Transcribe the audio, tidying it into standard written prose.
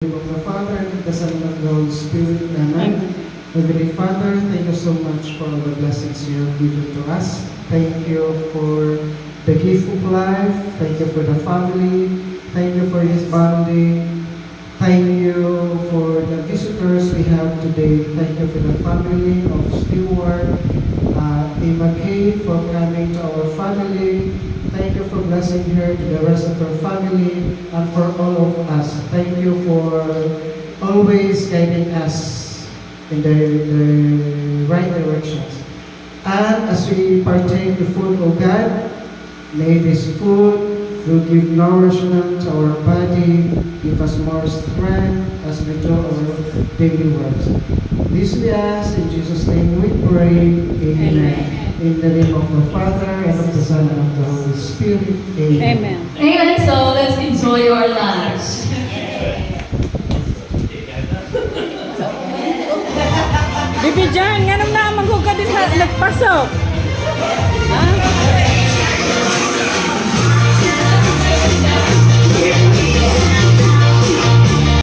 name of the Father, and of the Son, and of the Holy Spirit. Amen. Heavenly Father, thank you so much for all the blessings you have given to us. Thank you for the gift of life. Thank you for the family. Thank you for this bonding. Thank you for the visitors we have today. Thank you for the family of Stewart, Emma Kay, for coming to our family. Thank you for blessing her to the rest of her family and for all of us. Thank you for always guiding us in the right directions. And as we partake the food of God, may this food will give nourishment to our body, give us more strength as we do our daily works. This we ask in Jesus' name we pray. Amen. In the name of the Father, and of the Son, and of the Holy Spirit. Amen. Amen. Amen. So let's enjoy our lunch. Bibi Jan, nga nang naman ko ka din nagpasok.